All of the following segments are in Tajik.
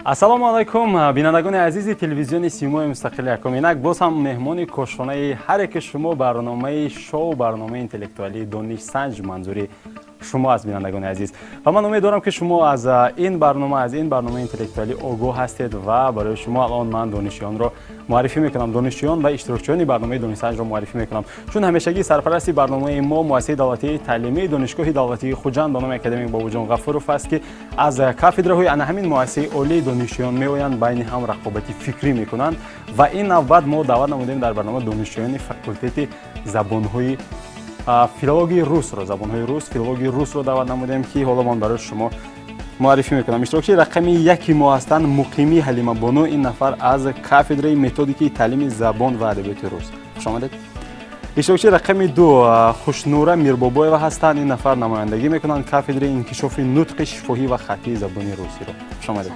ассалому алайкум бинандагони азизи телевизиони симои мустақили якум. Инак боз ҳам меҳмони кошонаи ҳар яке шумо барномаи шоу барномаи интеллектуалии донишсанҷ манзури шумо аст бинандагони азиз. Ва ман умед дорам ки шумо аз ин барномаи интеллектуалӣ огоҳ ҳастед ва барои шумо алон ман донишҷӯёнро муаррифӣ мекунам. Донишҷӯён ва иштирокчиёни барномаи донишсанҷро муаррифӣ мекунам. Чун ҳамешагӣ сарпарасти барномаи мо муассисаи давлатии таълимии донишгоҳи давлатии Хуҷанд ба номи академик Бобоҷон Ғафуров аст ки аз кафедраҳои ана ҳамин муассисаи олии донишҷӯён меоянд, байни ҳам рақобати фикрӣ мекунанд ва ин навбат мо даъват намудем дар барнома донишҷӯёни факултети забонҳои филологии русро даъват намудем ки ҳоло ман барои шумо муаррифӣ мекунам. иштирокчии рақами яки мо ҳастанд муқимӣ Ҳалима Бону. ин нафар аз кафедраи методикии таълими забон ва адабиёти рус. хуш омадед. иштирокчии рақами ду Хушнура Мирбобоева ҳастанд. ин нафар намояндагӣ мекунанд кафедраи инкишофи нутқи шифоҳӣ ва хаттии забони русиро. хуш омадед.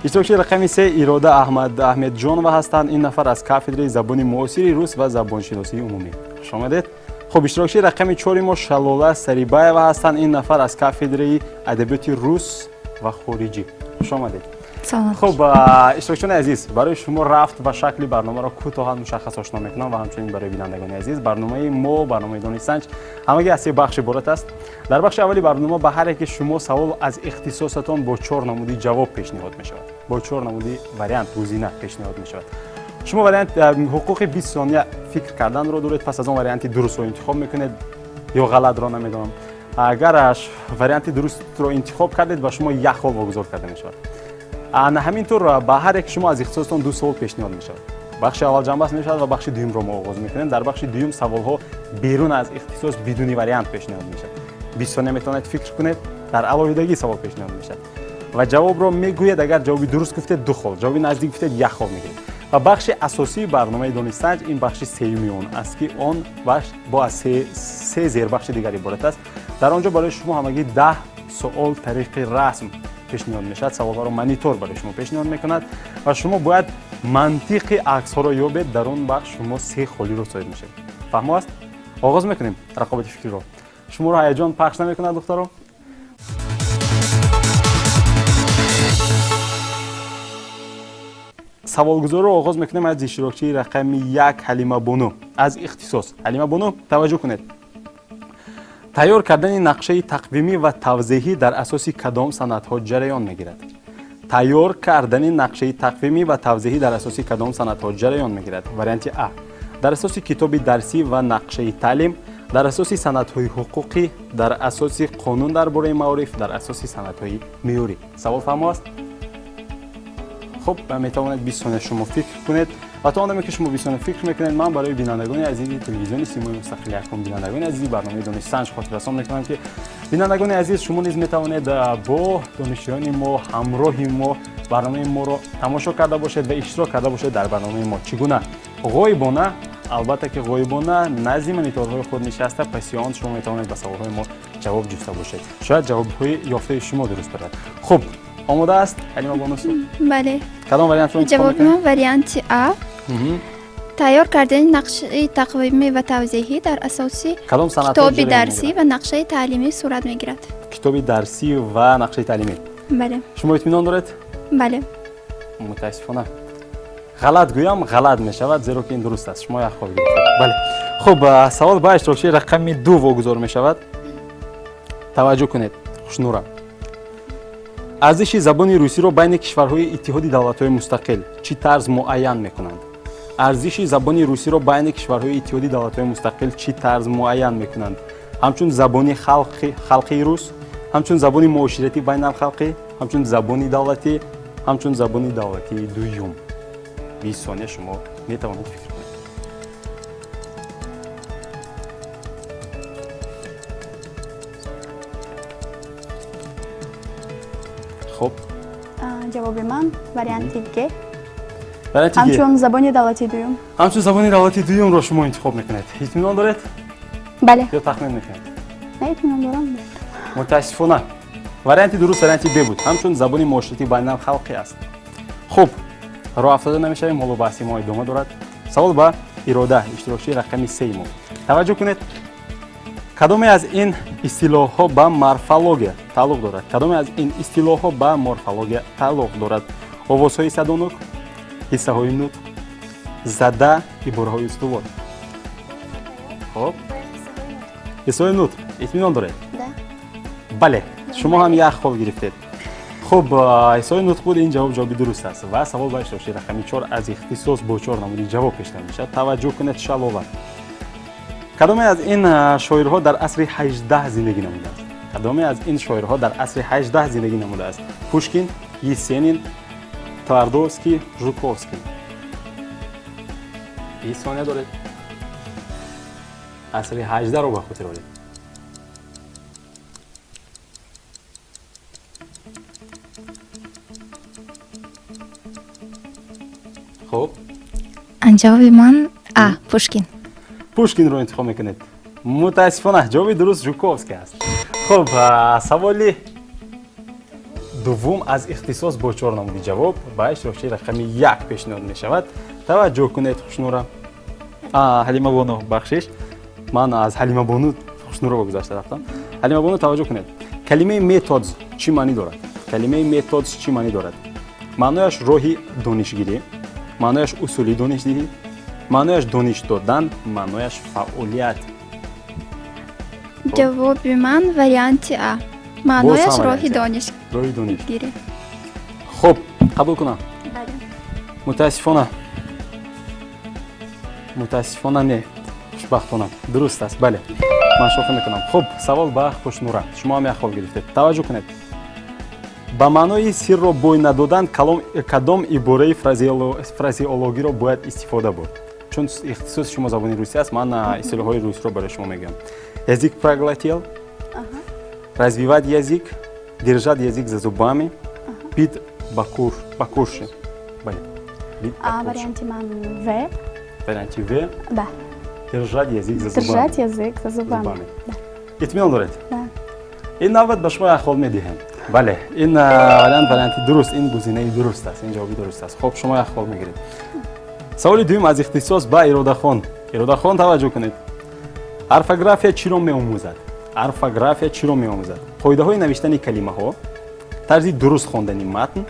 иштирокчии рақами се Ирода Аҳмадҷонова ҳастанд. ин нафар аз кафедраи забони муосири рус ва забоншиносии умумӣ. хуш омадед. хуб, иштирокчии рақами чори мо Шалола Сарибаева ҳастанд. ин нафар аз кафедраи адабиёти рус ва хориҷӣ. хуш омадед. хуб, иштирокчиёни азиз, барои шумо рафт ва шакли барномаро кӯтоҳан мушаххас ошно мекунам ва ҳамчунин барои бинандагони азиз барномаи мо, барномаи донишсанҷ ҳамагӣ аз се бахш иборат аст. дар бахши аввали барнома ба ҳар яке шумо савол аз ихтисосатон бо 4 намуди ҷавоб пешниҳод мешавад. Бо 4 намуди вариант гузина пешниҳод мешавад. шумо вариант ҳуқуқи 20 сония фикр карданро доред. пас аз он варианти дурустро интихоб мекунед ё ғалатро намедонам. агар варианти дурустро интихоб кардед ба шумо 1 хол вогузор карда мешавад. ҳамин тур ба ҳар як шумо аз ихтисосатон 2 савол пешниҳод мешавад. бахши аввал ҷанбаст мешавад ва бахши дуюмро мо оғоз мекунем. дар бахши дуюм саволҳо берун аз ихтисос бидуни вариант пешниҳод мешавад. 20 сония метавонед фикр кунед, дар алоҳидагӣ савол пешниҳод мешавад ва ҷавобро мегӯед. агар ҷавоби дуруст гуфтед 2 хол, ҷавоби наздик гуфтед 1 хол мегиред. ва бахши асосии барномаи донишсанҷ ин бахши сеюми он аст ки он бахш бо аз се зербахши дигар иборат аст. дар он ҷо барои шумо ҳамагӣ 10 суол тариқи расм пешниҳод мешавад. саволҳоро монитор барои шумо пешниҳод мекунад ва шумо бояд мантиқи аксҳоро ёбед. дар он бахш шумо 3 холиро соҳиб мешавед. фаҳмо аст? оғоз мекунем рақобати фикриро. шуморо ҳаяҷон пахш намекунад духтаро? саволгузориро оғоз мекунем аз иштирокчии рақами 1 Ҳалима Бону аз ихтисос. Ҳалима Бону, таваҷҷӯҳ кунед. тайёр кардани нақшаи тақвимӣ ва тавзеҳӣ дар асоси кадом санадҳо ҷараён мегирад? тайёр кардани нақшаи тақвимӣ ва тавзеҳӣ дар асоси кадом санадҳо ҷараён мегирад? варианти А. дар асоси китоби дарсӣ ва нақшаи таълим, дар асоси санадҳои ҳуқуқӣ, дар асоси қонун дар бораи маориф, дар асоси санадҳои меъёрӣ. савол фаҳмо аст? хуб, метавонед 20 сония шумо фикр кунед ва то он ки шумо 20 сония фикр мекунед, ман барои бинандагони азизи телевизиони симои мустақили якум, бинандагони азизи барномаи донишсанҷ хотиррасон мекунам ки бинандагони азиз, шумо низ метавонед бо донишҷӯёни мо, ҳамроҳи мо барномаи моро тамошо карда бошед ва иштирок карда бошед дар барномаи мо. чӣ гуна ғоибона, албатта ки ғоибона назди мониторҳои худ нишаста, паси он шумо метавонед ба саволҳои мо ҷавоб ҷуста бошед. шояд ҷавобҳои ёфтаи шумо дуруст барад. хуб, омода аст Ҳалима Бону? бале. кадом вариантро интихоб ҷавоби мо варианти А. тайёр кардани нақшаи тақвимӣ ва тавзеҳӣ дар асоси китоби дарсӣ ва нақшаи таълимӣ сурат мегирад. китоби дарсӣ ва нақшаи таълимӣ. бале. шумо итминон доред? бале. мутаассифона ғалат гӯям ғалат мешавад, зеро ки ин дуруст аст. шумо як хол гирифтед. бале. хуб, савол ба иштирокчии рақами 2 вогузор мешавад. таваҷҷӯҳ кунед. Хушнура. арзиши забони русиро байни кишварҳои иттиҳоди давлатҳои мустақил чӣ тарз муайян мекунанд? арзиши забони русиро байни кишварҳои иттиҳоди давлатҳои мустақил чӣ тарз муайян мекунанд? ҳамчун забони халқии рус, ҳамчун забони муоширати байналхалқӣ, ҳамчун забони давлатӣ, ҳамчун забони давлатии дуюм. 20 сония шумо метавонед фикр кунед. хуб, ҷавоби ман варианти Г. варианти Г. ҳамчун забони давлати дуюм. ҳамчун забони давлати дуюмро шумо интихоб мекунед. итминон доред? бале. ё тахмин мекунед? не, итминон дорам. мутаассифона варианти дуруст варианти Б буд. ҳамчун забони муоширати байналхалқӣ аст. хуб, роҳ афтода намешавем, ҳоло баҳси мо идома дорад. савол ба Ирода, иштирокчии рақами 3 мо. таваҷҷӯҳ кунед. кадоме аз ин истилоҳҳо ба морфология тааллуқ дорад? кадоме аз ин истилоҳҳо ба морфология тааллуқ дорад? овозҳои садонук, ҳиссаҳои нутқ, зада, ибораҳои устувор. хоб ҳиссаҳои нутқ итминон доред? бале, шумо ҳам як хол гирифтед. хуб, ҳиссаҳои нутқ буд, ин ҷавоб ҷавоби дуруст аст ва савол ба иштирокчии рақами 4 аз ихтисос бо 4 намуди ҷавоб пешниҳод мешавад. таваҷҷӯҳ кунед шаловат. кадоме аз ин шоирҳо дар асри 18 зиндагӣ намудааст? кадоме аз ин шоирҳо дар асри 18 зиндагӣ намудааст? Пушкин, Есенин, Твардовский, Жуковский. 20 сония доред. асри 18-ро ба хотир оред. хуб, ҷавоби ман Пушкин. Пушкинро интихоб мекунед. мутаассифона ҷавоби дуруст Жуковский аст. хуб, саволи дуввум аз ихтисос бо 4 намуди ҷавоб ба иштирокчии рақами 1 пешниҳод мешавад. таваҷҷӯҳ кунед хушнура. Ҳалима Бону, бахшиш. ман аз Ҳалима Бону хушнура ба гузашта рафтам. Ҳалима Бону, таваҷҷӯҳ кунед. калимаи методс чӣ маънӣ дорад? калимаи методс чӣ маънӣ дорад? маънояш роҳи донишгирӣ, маънояш усули донишдиҳӣ, маънояш дониш додан, маънояш фаъолият. ҷавоби ман варианти А. маънояш роҳи донишгирӣ. хуб, қабул кунам. мутаассифона не, хушбахтона. дуруст аст, бале. ман шофӣ мекунам. хуб, савол ба Хушнура. шумо ҳам як хол гирифтед. таваҷҷӯҳ кунед. ба маънои сирро бой надодан кадом ибораи фразеологиро бояд истифода бурд? чун ихтисоси шумо забони русӣ аст, ман истилоҳҳои русиро барои шумо мегӯям. Язик проглотил, развивать язык, держать язык за зубами, бит ба курши. Варианти ман В. Варианти В. Да. Держать язык за зубами. Держать язык за зубами. итминон доред? Да. ин навбат ба шумо як хол медиҳем. бале, ин варианти дуруст, ин гузинаи дуруст аст, ин ҷавоби дуруст аст. хуб, шумо як хол мегиред. саволи дуюм аз ихтисос ба Иродахон. Иродахон, таваҷҷӯҳ кунед. орфография чиро меомӯзад? орфография чиро меомӯзад? қоидаҳои навиштани калимаҳо, тарзи дуруст хондани матн,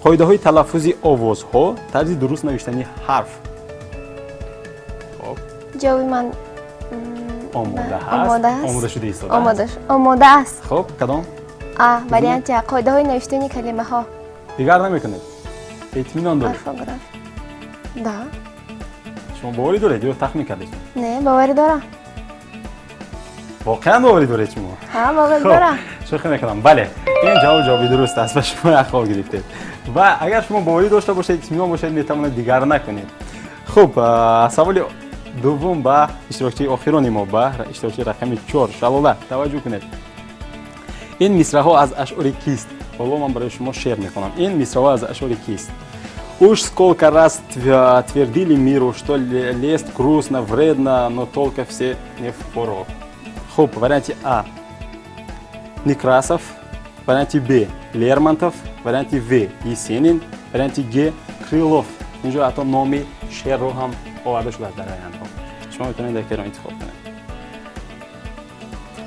қоидаҳои талаффузи овозҳо, тарзи дуруст навиштани ҳарф. ҷавоби ман омода ҳаст. Омода шуда истодаст. омода аст. хуб, кадом? варианти А. қоидаҳои навиштани калимаҳо. дигар намекунед? итминон доред? орфография. Да. шумо боварӣ доред ё тахмин кардед? Не, боварӣ дорам. воқеан боварӣ доред шумо? боварӣ дорам. шӯхӣ мекунам. бале, ин ҷавоби дуруст аст ва шумо як хол гирифтед. ва агар шумо боварӣ дошта бошед, итминон бошед, метавонед дигар накунед. хуб, саволи дуввум ба иштирокчии охирони мо, ба иштирокчии рақами 4, Шалола, таваҷҷӯҳ кунед. ин мисраҳо аз ашъори кист? ҳоло ман барои шумо шеър мехонам. ин мисраҳо аз ашъори кист? Уж сколько раз твердили миру, что лезть грустно, вредно, но только все не впору. Хуб, варианти А. Некрасов, варианти Б. Лермонтов, варианти В. Есенин, варианти Г. Крылов. инҷо ҳатто номи шеърро ҳам оварда шудааст дар вариантҳо. шумо метавонед якеро интихоб кунед.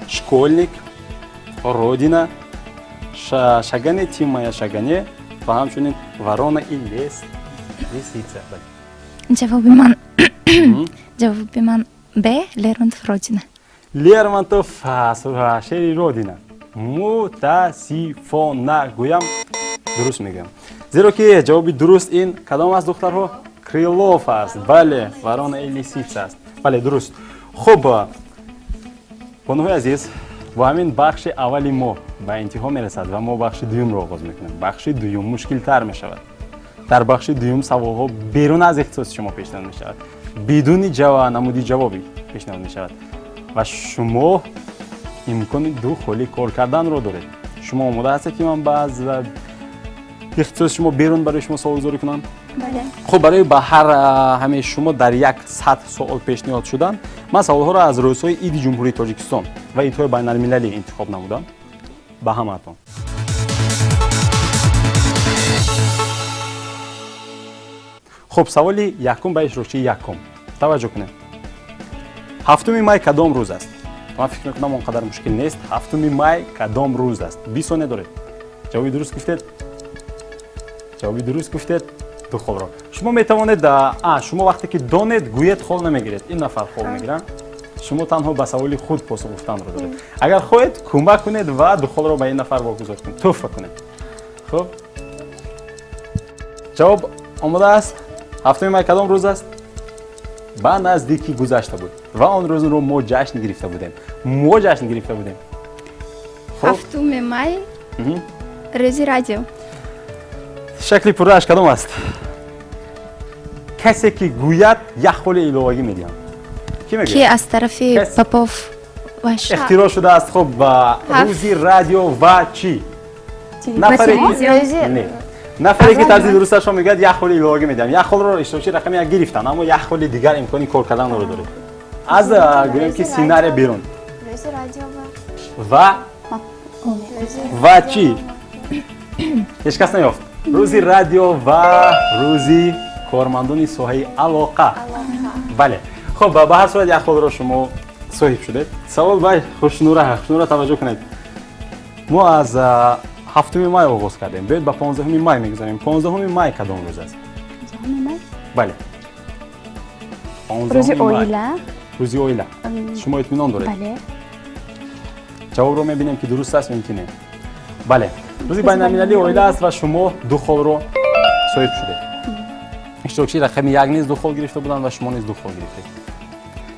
Школьник, Родина, Шагане, Ти моя Шагане ва ҳамчунин Ворона и Лисица. ҷавоби ман Б. Лермонтов, Родина. Лермонтов, шеъри Родина. Мутаассифона гӯям, дуруст мегӯям. зеро ки ҷавоби дуруст ин кадом аст, духтарҳо? Крилов аст. бале, Ворона и Лисица аст. бале, дуруст. хуб, бонуҳои азиз, бо ҳамин бахши аввали мо ба интиҳо мерасад ва мо бахши дуюмро оғоз мекунем. бахши дуюм мушкилтар мешавад. дар бахши дуюм саволҳо берун аз ихтисоси шумо пешниҳод мешавад. бидуни намуди ҷавоби пешниҳод мешавад ва шумо имкони ду холи кор карданро доред. шумо омода ҳастед ки ман ба аз ихтисоси шумо берун барои шумо суолгузорӣ кунам? хуб, барои ба ҳар ҳамаи шумо дар як сатҳ суол пешниҳод шудан, ман саволҳоро аз рӯзҳои Иди ҷумҳурии Тоҷикистон ва идҳои байналмилалӣ интихоб намудам ба ҳамаатон. хуб, саволи якум ба иштирокчии якум. таваҷҷӯҳ кунед. 7 май кадом рӯз аст? ман фикр мекунам он қадар мушкил нест. 7 май кадом рӯз аст? 20 сония доред. ҷавоби дуруст гуфтед? ҷавоби дуруст гуфтед духолро. шумо метавонед шумо вақте ки донед гӯед хол намегиред. ин нафар хол мегиранд. шумо танҳо ба саволи худ посух гуфтанро доред. агар хоҳед кӯмак кунед ва духолро ба ин нафар вогузор кунед. туҳфа кунед. хуб. ҷавоб омода аст? ҳафтуми май кадом рӯз аст? ба наздикӣ гузашта буд ва он рӯзро мо ҷашн гирифта будем. мо ҷашн гирифта будем. ҳафтуми май рӯзи радио. шакли пуррааш кадом аст? касе ки гӯяд як холи иловагӣ медиҳам. ки мегӯяд? ки аз тарафи Попов ва ихтироъ шудааст. хуб, рӯзи радио ва чӣ? нафаре ки тарзи дурусташро мегӯяд як холи иловагӣ медиҳам. як холро иштирокчии рақами як гирифтанд, аммо як холи дигар имкони кор карданро доред. аз гӯем ки синария берун. рӯзи радио ва чӣ? ҳеҷ кас наёфт. рӯзи радио ва рӯзи кормандони соҳаи алоқа. бале. хуб, ба ҳар сурат як холро шумо соҳиб шудед. савол ба Хушнура таваҷҷӯҳ кунед. мо аз 7 май оғоз кардем. Бояд ба 15 май мегузарем. 15 май кадом рӯз аст? 15 май? бале. рӯзи оила. рӯзи оила. шумо итминон доред? бале. ҷавобро мебинем ки дуруст аст ё ки не. бале. рӯзи байналмилалии оила аст ва шумо ду холро соҳиб шудед. иштирокчии рақами 1 низ ду хол гирифта буданд ва шумо низ ду хол гирифтед.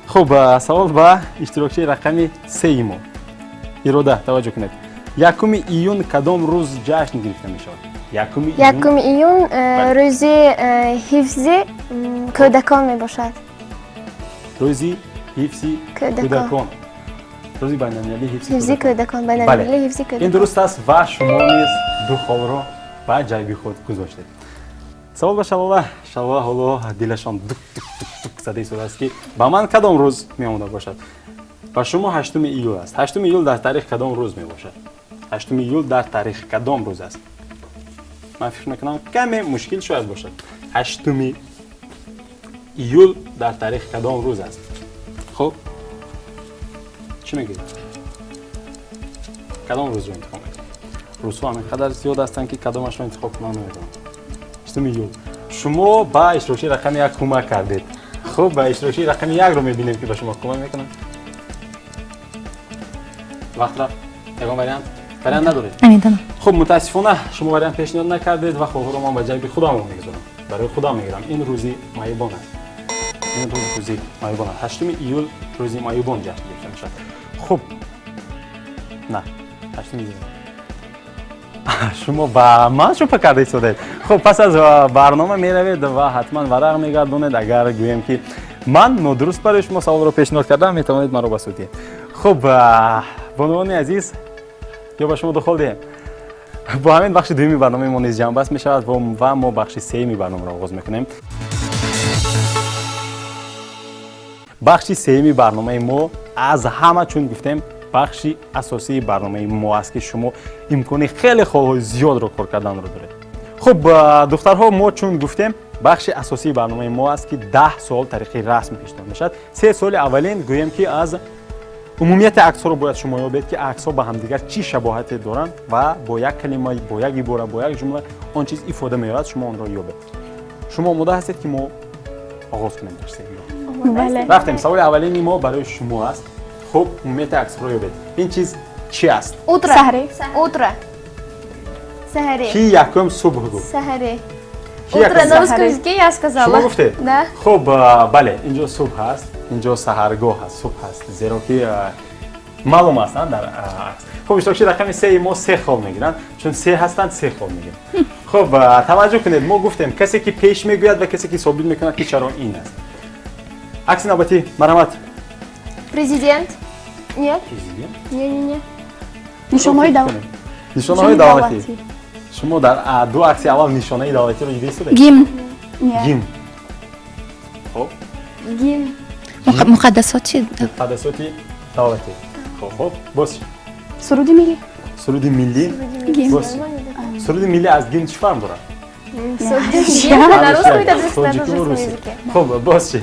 хуб, савол ба иштирокчии рақами 3 мо. Ирода, таваҷҷӯҳ кунед. 1 июн кадом рӯз ҷашн гирифта мешавад? 1 июн рӯзи ҳифзи кӯдакон мебошад. рӯзи ҳифзи кӯдакон. рӯзи байналмилалии ҳифзи кӯдакон. байналмилалии ҳифзи кӯдакон. ин дуруст аст ва шумо низ ду холро ба ҷайби худ гузоштед. савол ба Шалова. Шалова ҳоло дилашон дук зада истодааст ки ба ман кадом рӯз меомада бошад? ба шумо 8 июл аст. 8 июл дар таърих кадом рӯз мебошад? 8 июл дар таърих кадом рӯз аст? ман фикр мекунам каме мушкил шояд бошад. 8 июл дар таърих кадом рӯз аст? хуб, чӣ мегӯед? кадом рӯзро интихоб мекунед? рӯзҳо ҳамин қадар зиёд ҳастанд ки кадомашро интихоб кунам наметавонам. 8 июл. шумо ба иштирокчии рақами 1 кӯмак кардед. хуб, ба иштирокчии рақами 1-ро мебинем ки ба шумо кӯмак мекунад. вақт рафт. ягон вариант надоред? намедонам. хуб, мутаассифона шумо вариант пешниҳод накардед ва холҳоро ман ба ҷайби худам мегузорам. барои худам мегирам. ин рӯзи майбон аст. ин рӯзи майбон аст. 8 июл рӯзи майбон ҷашн гирифта мешавад. хуб, на 8 июл. шумо ба ман шупа карда истодед. хуб, пас аз барнома меравед ва ҳатман варақ мегардонед. агар гӯем ки ман нодуруст барои шумо саволро пешниҳод кардам, метавонед маро ба судия. хуб, бонувони азиз, ё ба шумо духол диҳем. бо ҳамин бахши дуюми барномаи мо низ ҷамъбаст мешавад ва мо бахши сеюми барномаро оғоз мекунем. бахши сеюми барномаи мо аз ҳама чун гуфтем бахши асосии барномаи мо аст ки шумо имкони хеле холҳои зиёдро кор карданро доред. хуб, духтарҳо, мо чун гуфтем бахши асосии барномаи мо аст ки 10 сол тариқи расм пешниҳод мешавад. 3 соли аввалин гӯем ки аз умумияти аксҳоро бояд шумо ёбед ки аксҳо ба ҳамдигар чӣ шабоҳате доранд ва бо як калима, бо як ибора, бо як ҷумла он чиз ифода меёбад, шумо онро ёбед. шумо омода ҳастед ки мо оғоз кунем бахши бале. рафтем. саволи аввалини мо барои шумо аст. хуб, умумияти аксҳоро ёбед. ин чиз чӣ аст? утро. Саҳри. утро. саҳри. ки якум субҳ гуфт? саҳри. Ки утро якум? дарӯз ки я сказала. шумо гуфтед? да. хуб, бале, инҷо субҳ ҳаст, инҷо саҳаргоҳ ҳаст, субҳ ҳаст. зеро ки маълум аст дар акс. хуб, иштирокчии рақами 3 мо 3 хол мегиранд, чун 3 ҳастанд 3 хол мегиранд. хуб, таваҷҷӯҳ кунед, мо гуфтем касе ки пеш мегӯяд ва касе ки собит мекунад ки чаро ин аст. акси навбатӣ, марҳамат. президент. нет. Президент? не. нишонаҳои давлат. нишонаҳои давлатӣ. шумо дар ду акси аввал нишонаи давлатиро дида истодед? гимн. гимн. хуб, гимн. муқаддасоти муқаддасоти давлатӣ. хуб, боз чӣ? суруди миллӣ. суруди миллӣ. Гимн. боз чӣ? суруди миллӣ аз гимн чӣ фарқ дорад? на русском и на Тоҷикуму русском русӣ. языке. хуб, боз чӣ?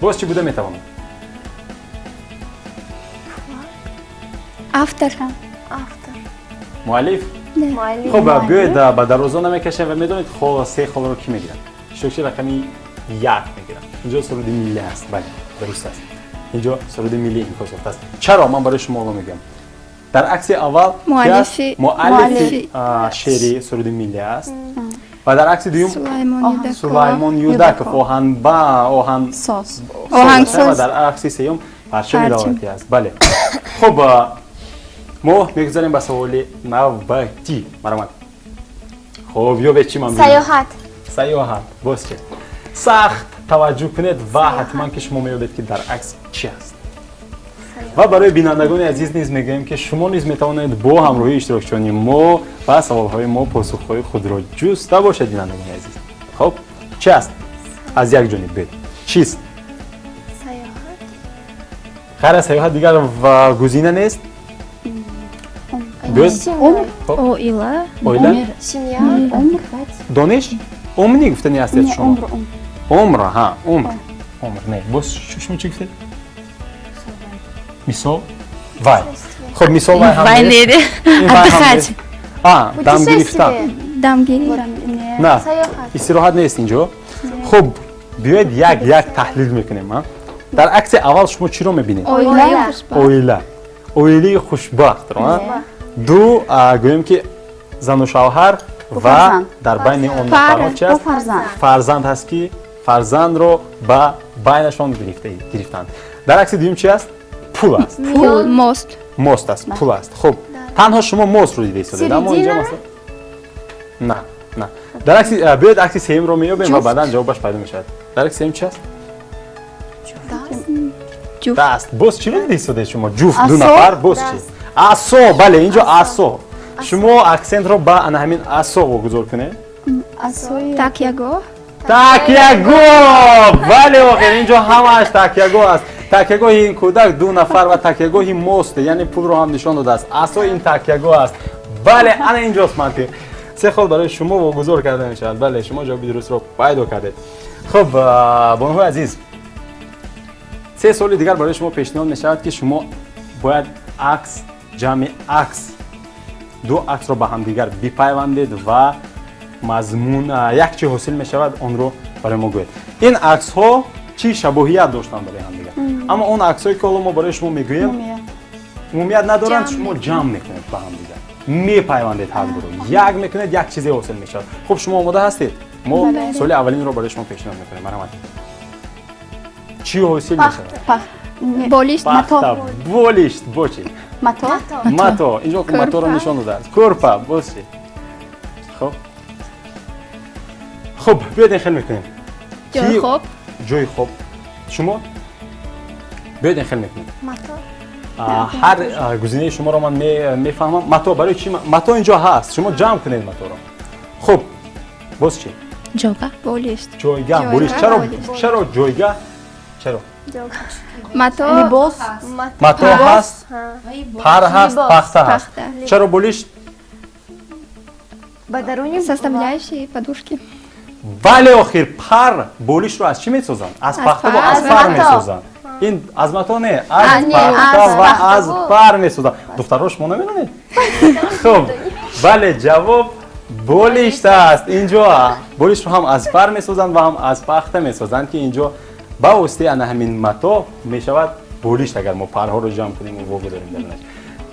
боз чӣ буда метавонад? автор. автор. муаллиф? معلم خب بیاید به درازا نمیکشیم و میدونید خب سه خال رو کی میگیرن؟ شوکچی رقمی 1 میگیرن. اینجا سرود ملی هست. بله درست است. اینجا سرود ملی این کاسفت است. چرا من برای شما میگم؟ در عکس اول مؤلف شعری سرود ملی است و در عکس دوم سلیمان یودک ساز و در عکس سوم پرچم ملاواتی است. بله خب ما میگذاریم به سوال نوبتی مرحمت. خب یا به چی من بگم؟ سیاحت باز چه؟ سخت توجه کنید و حتما که شما میابید که در عکس چی است. و برای بینندگان عزیز نیز میگیم که شما نیز میتوانید با همراهی اشتراکچیان ما و سوالهای ما پاسخهای خود را جسته باشید بینندگان عزیز. خب چی است؟ از یک جانب بید. چیست؟ غیر از سیاحت دیگر و گزینه نیست؟ اویلا دانش؟ عمر نگفتنی هستید شما؟ عمر ها عمر نه باز شما چی گفتید؟ مثال وای خب مثال وای هم نیست دم گرفتن دمگیری نه استراحت نیست اینجا. خب بیاید یک تحلیل میکنیم. در عکس اول شما چی رو میبینید؟ اویله خوشبخت رو دو گویم که زن و شوهر و در بین اون نفران چی است؟ فرزند هست که فرزند رو به بینشان گرفتند. در عکس دوم چی است؟ پول است. ماست است. پول است. خب تنها شما ماست رو دیده ساده اما اینجا مثلا نه در عکس بیاید عکس سوم رو میابیم و بعدا جوابش پیدا میشه. در عکس سوم چی است؟ دست. باز چی رو دیده ساده شما؟ جفت دو نفر باز چی؟ عصا. بله اینجا عصا. شما اکسنت رو با همین عصا گذار کنید. تکیهگاه بله واقعا اینجا همش تکیهگاه است. تکیهگاه این کودک دو نفر و تکیهگاه این ماست یعنی پول رو هم نشان داده است. عصا این تکیهگاه است. بله انا اینجاست منطق. سه خال برای شما واگذار کرده می شود. بله شما جواب درست رو پیدا کردید. خب بانوهای عزیز سه سوال دیگر برای شما پیشنهاد می شود که شما باید عکس جمع عکس دو عکس رو به هم دیگر بپیوندید و مضمون یک چی حاصل می شود اون رو برای ما گوید. این عکس ها چی شباهیت داشتن برای هم دیگر اما اون عکس هایی که ما برای شما میگوییم عمومیت ندارند. شما جمع میکنید با هم دیگر میپیوندید هر دو رو یک میکنید یک چیزی حاصل می شود. خب شما آماده هستید؟ ما سوال اولین رو برای شما پیشنهاد میکنیم. مرحمت. چی حاصل می شود؟ بولیشت بولیشت باشی ماتو اینجا که ماتو رو نشان داده است. کورپا باشی. خب بیاید این خیلی میکنیم جای خوب شما بیاید این خیلی میکنیم هر گزینه شما رو من میفهمم. ماتو برای چی؟ ماتو اینجا هست شما جمع کنید ماتو رو. خب باز چی؟ جوگا بولیشت جایگاه بولیشت. چرا جایگاه؟ چرا؟ ماتو هست پر هست پخته هست. چرا بولیشت؟ составляющие подушки. بله آخر پر بولیش رو از چی میسازن؟ از پخته و از پر میسازن. این از ماتو نه از پخته و از پر میسازن. دخترها شما نمیدونید؟ خب بله جواب بولیشت است. اینجا بولیش رو هم از پر میسازن و هم از پخته میسازن که اینجا با واسطه همین ماتو میشود بولیشت اگر ما پرها رو جمع کنیم و بگذاریم درونش.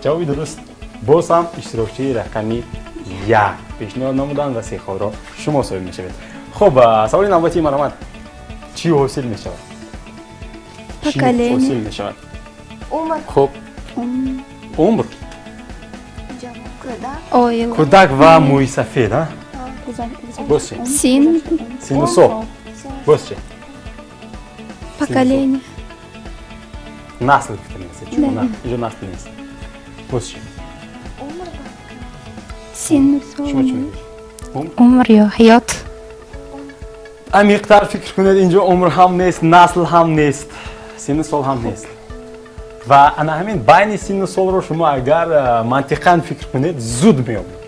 جوابی درست باز هم اشتراکچی رقمی 1 پیشنهاد نمودن و 3 خال را شما صاحب میشوید. خب سوال نوبتی مرحمت. چی حاصل میشود؟ چی حاصل میشود؟ خب عمر کودک و موی سفید ها؟ باز چی؟ سین و سال. باز چی؟ поколение نسل گفتنی هست. نه اینجا نسل نیست. باز چی؟ سین شما چی میگید؟ عمر یا حیات عمیق‌تر فکر کنید. اینجا عمر هم نیست نسل هم نیست سن و سال هم نیست و انا همین بین سن و سال رو شما اگر منطقاً فکر کنید زود میابید.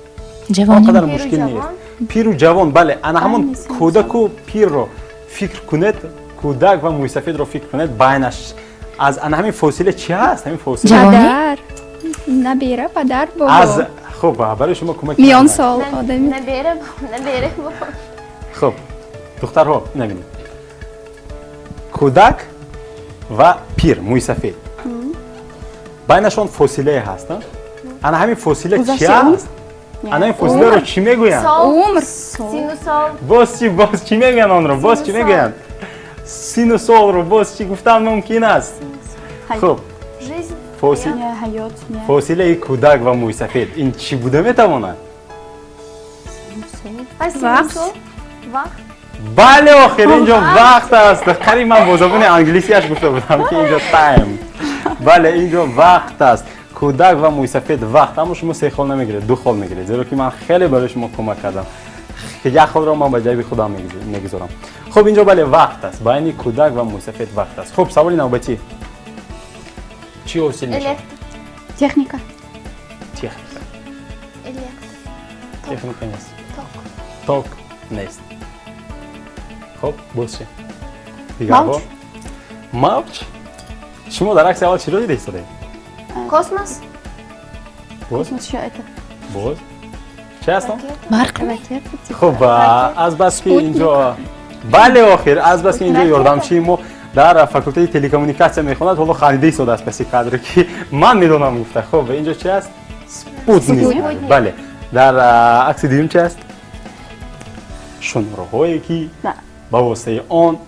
جوانی قدر مشکل نیست. پیر و جوان بله انا همون کودک و پیر رو فکر کنید. کودک و موی سفید رو فکر کنید بینش از انا همین فاصله چی هست؟ همین فاصله پدر نبیره پدر بابا از خب برای شما کمک میان کنم. سال آدمی نبره بابا. خب دخترها نبینید کودک و پیر موی سفید بینشون فاصله هست نه؟ انا همین فاصله چی هست؟ انا این فاصله رو چی میگوین؟ عمر سین و سال. باز چی میگن آن رو؟ باز چی میگن؟ سین و سال رو باز چی گفتن ممکن است؟ خب жизнь. فاصله کودک و موی سفید این چی بوده میتواند؟ سین و وقت. سال. وقت. بله آخر اینجا وقت است. قریب من با زبان انگلیسیش گفته بودم که اینجا تایم. بله اینجا وقت است. کودک و موی سفید وقت، اما شما 3 خال نمیگیرید 2 خال میگیرید، زیرا که من خیلی برای شما کمک کردم که 1 خال رو من به جیب خودم میگذارم. خب اینجا بله وقت است، بین کودک و موی سفید وقت است. خب سوال نوبتی چی حاصل میشه؟ تکنیکا تکنیک الکتریک. تکنیک نیست، توک. توک نیست. خب باز چی؟ دیگه ها موج. شما در عکس اول چی رو دیده ایستاده؟ کосмос. باز باز چه هستم؟ برق خب از بس که اینجا بله آخر از بس که اینجا یاردمچی ما در فاکولته تلکمونیکاسیون میخوند، حالا خریده ایستاده است پسی قدر که من میدونم گفته. خب اینجا چی است؟ سپوتنیک. بله در عکس دیدیم چی است؟ شنورهایی که با واسطه آن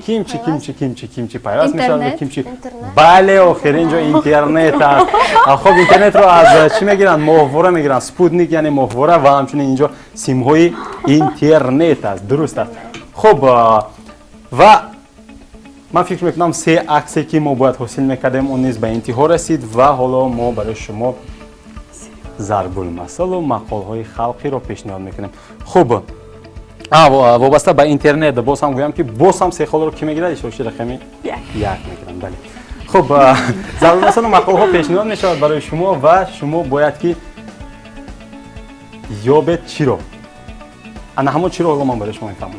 کیمچی پیوست میشن به کیمچی. بله آخر اینجا اینترنت است. خب اینترنت رو از چی میگیرن؟ ماهواره میگیرن. سپوتنیک یعنی ماهواره و همچنین اینجا سیم های اینترنت است. درست است. خب و من فکر میکنم 3 عکسی که ما باید حاصل میکردیم اون نیز به انتها رسید و حالا ما برای شما ضرب المثل و مقال های خلقی رو پیشنهاد میکنیم. خب وابسته به اینترنت باز هم گویم که باز هم 3 خال رو کی میگیره؟ شوشی رقمی 1 میگیرن. بله خب ضرب المثل و مقال ها پیشنهاد میشود برای شما و شما باید که یابید چی رو؟ انا همون چی رو حالا من برای شما میفهمم.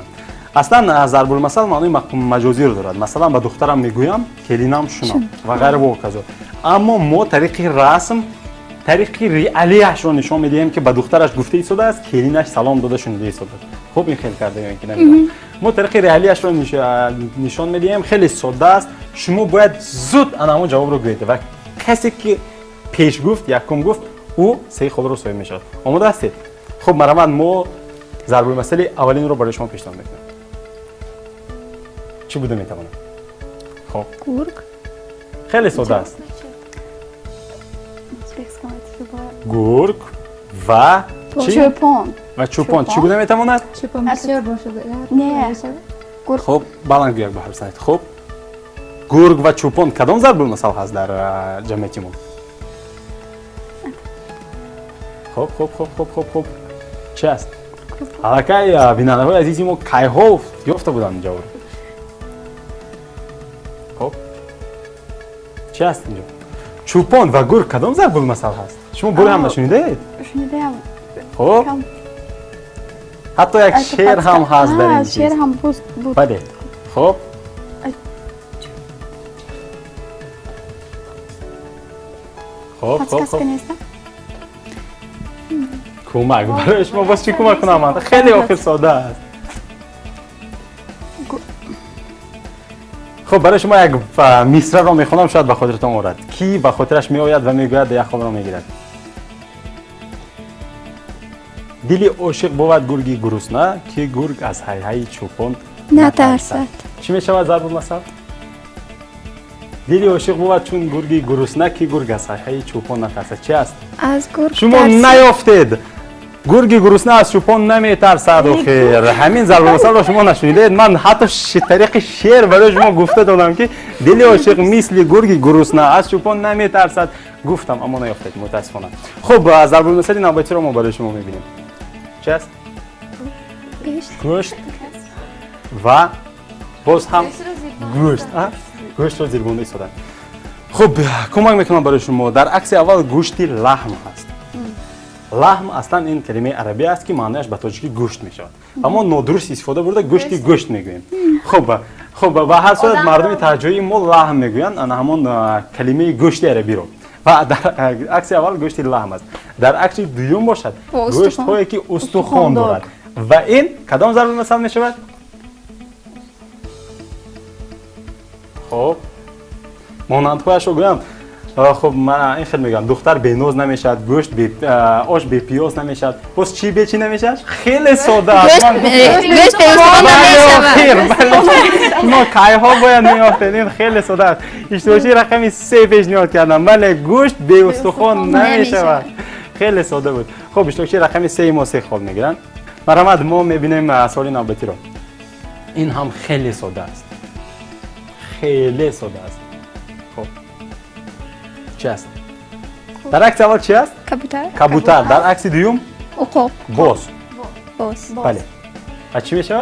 اصلا ضرب المثل معنی مجازی رو دارد. مثلا به دخترم میگویم کلینم شونم و غیره و کذا. اما ما طریق رسم طریق ریالیش رو نشون میدیم که به دخترش گفته ایستاده است، کلینش سلام داده شونده ایستاده. خب این خیلی کرده یا اینکه نمیدونم. ما طریق ریالیش رو نشون میدیم، خیلی ساده است. شما باید زود همون جواب رو بگید و کسی که پیش گفت یکم گفت او 3 خال رو صاحب میشد. آماده هستید؟ خب مرحبا ما ضرب المثل اولین رو برای شما پیشنهاد میکنم. چی بوده میتونه؟ خب گرگ خیلی ساده است. گرگ و چی؟ چوپان و چوپان چی بوده میتواند؟ چوپان بسیار باشه نه خب بلند بیاید به حرف زنید. خب گرگ و چوپان کدام ضرب المثل هست در جمعیت ما؟ خب چی است؟ حالا بیننده های عزیزی ما کی ها یافته بودن اینجا رو. خب چی است اینجا؟ چوپان و گرگ کدام ضرب المثل هست؟ شما بوده هم نشونیده؟ شنیدم. خب حتی یک شعر هم هست در این چیز. شعر هم بود. بله خب خب کمک برای شما باز چی کمک کنم من؟ خیلی آخر ساده است. خب برای شما یک مصرع را میخونم شاید به خاطرتان آورد. کی به خاطرش میآید و میگوید 1 خال را میگیرد؟ دلی عاشق بود گرگی گرسنه که گرگ از هی چوپان نترسد. چی میشود ضرب المثل؟ دلی عاشق بود چون گرگی گرسنه که گرگ از هی چوپان نترسد. چی است؟ از گرگ شما نیافتید. گرگی گرسنه از چوپان نمیترسد. آخر همین ضرب المثل را شما نشنیدید. من حتی طریق شعر برای شما گفته دادم که دلی عاشق مثل گرگی گرسنه از چوپان نمیترسد. گفتم اما نیافتید متاسفانه. خب ضرب المثل نوبتی رو ما برای شما میبینیم. چی است؟ گوشت و باز هم گوشت رو زیربونده ایستادن. خب کمک میکنم برای شما. در عکس اول گوشتی لحم هست. لحم اصلا این کلمه عربی است که معنیش به تاجیکی گوشت میشود، اما نادرست استفاده برده گوشتی گوشت میگوییم. خب به هر صورت مردم ترجمه ما لحم میگویند، همون کلمه گوشت عربی رو. و در عکس اول گوشت لحم است. در عکس دوم باشد گوشت هایی که استخوان دارد و این کدام ضرب المثل می شود؟ خب مانند هایش رو گویم. خب من این خیلی میگم دختر بینوز نمیشد، گوشت آش بی پیاز نمیشد، بس چی به چی نمیشد؟ خیلی ساده است. گوشت ما کایها باید میافتیم خیلی ساده است. اشتراکی رقمی 3 پیشنهاد کردم ولی گوشت بی استخوان نمیشود. خیلی ساده بود. خب اشتراکی رقمی 3 ما 3 خال میگیرن. مرحمت ما میبینیم سوالی نوبتی رو. این هم خیلی ساده است. خیلی ساده است. خب چی است؟ در عکس اول چی است؟ کبوتر. در عکس دوم؟ عقاب. باز. بله. و چی میشه؟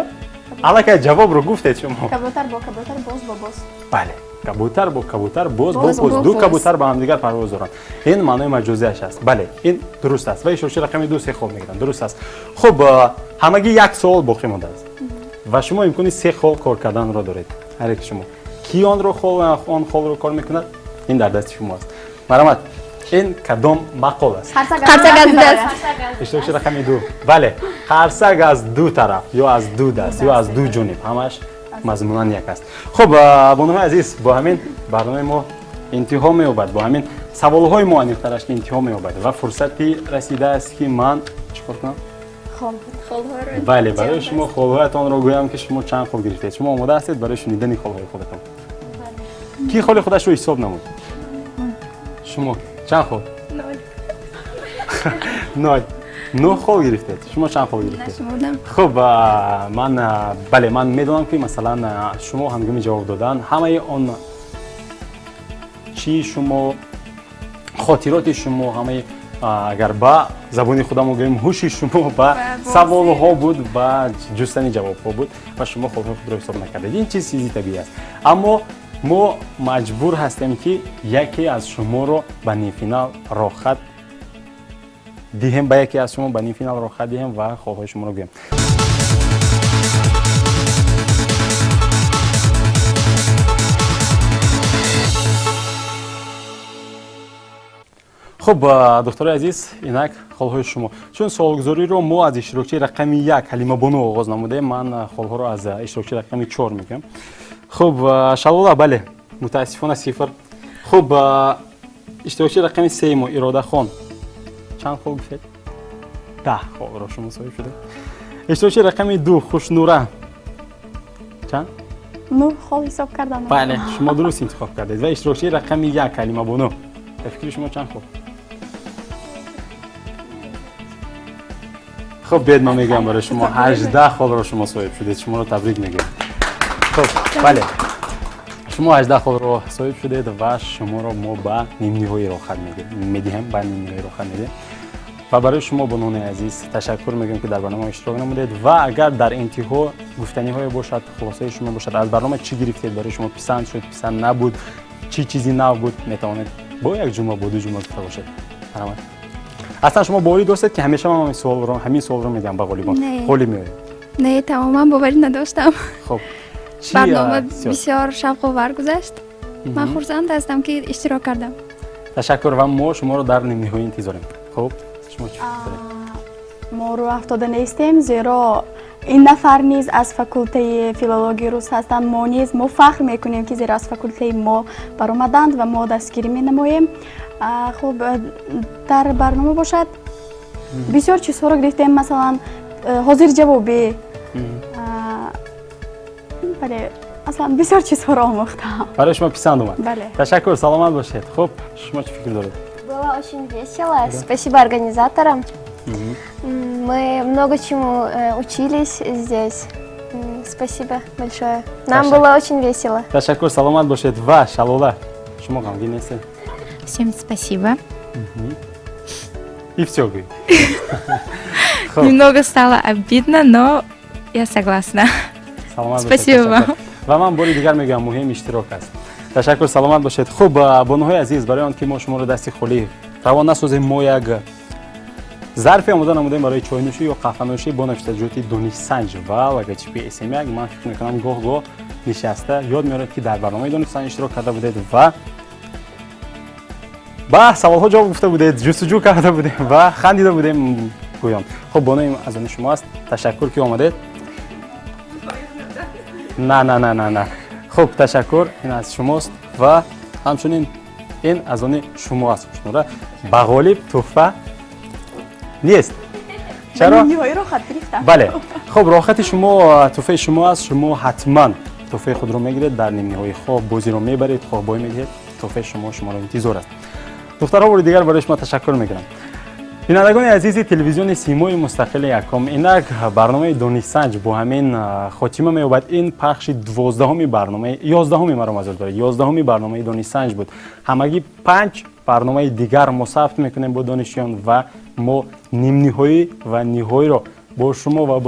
الان جواب رو گفتید شما. کبوتر با کبوتر باز با باز. بله. کبوتر با کبوتر باز با باز. دو کبوتر با هم دیگر پرواز دارند. این معنای مجازیش است. بله این درست است. و اشتراکی رقمی 2 3 خال میگیرن. درست است. خب همگی یک سوال باقی مونده است. و شما امکانی 3 خال کار کردن را دارید. هر یک شما. کی آن رو خال رو کار میکند؟ این در دست شماست. مرحمت این کدام مقال است؟ خرسک از دست. اشتراکی رقمی 2. بله خرسک از دو طرف یا از دو دست یا از دو جانب همش مضمونا یک است. خب بانوهای عزیز با همین برنامه ما انتها می‌یابد. با همین سوال‌های ما انیخترش که انتها می‌یابد و فرصتی رسیده است که من چیکار کنم؟ بله برای شما خال‌هایتان رو گویم که شما چند خال گرفتید. شما آماده هستید برای شنیدن خال‌های خودتان؟ کی خال خودش رو حساب نمود؟ شما چند خال؟ 9 خال گرفتید. شما چند خال گرفتید؟ خب من میدونم که مثلا شما هنگامی جواب دادن همه آن چی شما خاطرات شما همه اگر با زبانی خودم بگویم هوش شما با سوال ها بود و جستن جواب ها بود و شما خود را حساب نکردید. این چیزی طبیعی است. اما ما مجبور هستیم که یکی از شما رو به نیم فینال راه خط دهیم، به یکی از شما به نیم فینال راه خط دهیم و خواهش شما رو بگیم. خب دکتر عزیز اینک خالهای شما چون سوالگزاری رو ما از اشتراکی رقمی 1 کلمه بانو آغاز نموده من خالها رو از اشتراکی رقمی 4 میگم. خب شلوله بله متاسفانه 0. خب اشتراکی رقمی 3 ما اراده خان چند خال گفتید؟ 10 خال را شما صاحب شده. اشتراکی رقمی 2 خوشنوره چند؟ 9 خال حساب کردم. بله شما درست انتخاب کردید. و اشتراکی رقمی 1 کلمه بانو فکر شما چند خال؟ خب بیاد من میگم برای شما 18 خال را شما صاحب شدید. شما رو تبریک میگم. خب بله شما 18 خال را صاحب شدید و شما رو ما به نیم نهایی راه خط میدیم به نیم نهایی راه خط میدیم و برای شما بانوان عزیز تشکر میگم که در برنامه اشتراک نمودید و اگر در انتها گفتنی های باشد خلاصه شما باشد از برنامه چی گرفتید برای شما پسند شد پسند نبود چی چیزی نو بود میتوانید با یک جمله با دو جمله گفته باشید. مرحمت. اصلا شما باوری داشتید که همیشه من همین سوال رو میگم به غالیبان خالی میاد؟ نه تماما باوری نداشتم. خب برنامه بسیار شوق آور گذشت. من خرسند هستم که اشتراک کردم. تشکر و ما شما رو در نیم نهایی انتظاریم. خب شما چی ما رو افتاده نیستیم زیرا این نفر نیز از فاکولته فیلولوژی روس هستند. ما نیز ما فخر میکنیم که زیرا از فاکولته ما برآمدند و ما دستگیری می نماییم. خب در برنامه باشد بسیار چیزها رو گرفتیم مثلا حاضر جوابی بله اصلا بسیار چیزها رو آموختم. برای شما پسند اومد. بله. تشکر سلامت باشید. خب شما چه فکر دارید؟ Было очень весело. Спасибо организаторам. Мы много чему учились здесь. Спасибо большое. Нам было очень весело. تشکر سلامت باشید و شلوله شما غمگین نیستید؟ Всем спасибо. И все говорит. Немного стало обидно, но я согласна. Спасибо вам. و من باری دیگر میگم مهم اشتراک است. تشکر سلامت باشید. خب بانوهای عزیز برای آنکه ما شما رو دستی خالی روان نسازیم ما یک ظرفی آماده نمودیم برای چای نوشی یا قهوه نوشی با نوشیدنی دانشسنج و لوگوتیپ اسم یک من فکر میکنم گاه نشسته یاد میارد که در برنامه دانشسنج اشتراک کرده بودید و با سوال‌ها جواب گفته بودید، جستجو کرده بودیم و خندیده بودیم گویان. خب بانوی از آن شماست. تشکر که آمدید. نه. خب تشکر، این از شماست و همچنین این از آن شما است. شما به غالب تحفه نیست. چرا؟ نهایی رو خط گرفتم. بله. خب راحت شما تحفه شما است. شما حتما تحفه خود رو میگیرید در نیم نهایی. خواب بازی رو میبرید، خواب بای میگیرید. تحفه شما رو انتظار است. دخترها بار دیگر برای شما تشکر میکنم. بینندگان عزیز تلویزیون سیمای مستقل یکم، اینک برنامه دانشسنج با همین خاتمه می‌یابد. این پخش 12 برنامه 11 مرا معذرت دارید 11 برنامه دانشسنج بود. همگی 5 برنامه دیگر ما ثبت میکنیم با دانشیان و ما نیم نهایی و نهایی رو با شما و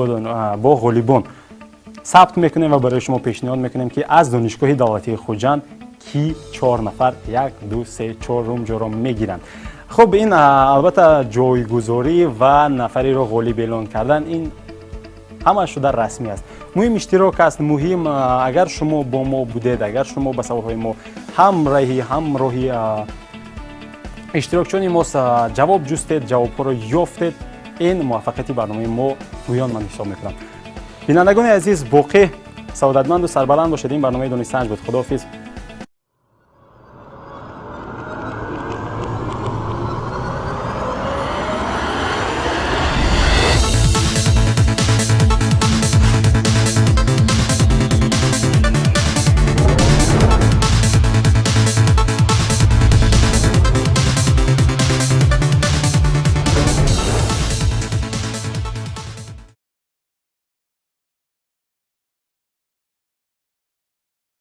با غالبان ثبت میکنیم و برای شما پیشنهاد میکنیم که از دانشگاه دولتی خوجند کی 4 نفر 1 2 3 4 جا رو میگیرند. خب این البته جایگذاری و نفری رو غالب اعلان کردن این همه شده رسمی است. مهم اشتراک است. مهم اگر شما با ما بودید، اگر شما به سوالهای ما همراهی اشتراک چون ما جواب جستید، جواب ها رو یافتید، این موفقیت برنامه ما گویان من حساب میکنم. بینندگان عزیز باقی سعادتمند و سربلند باشید. این برنامه دانشسنج بود. خداحافظ.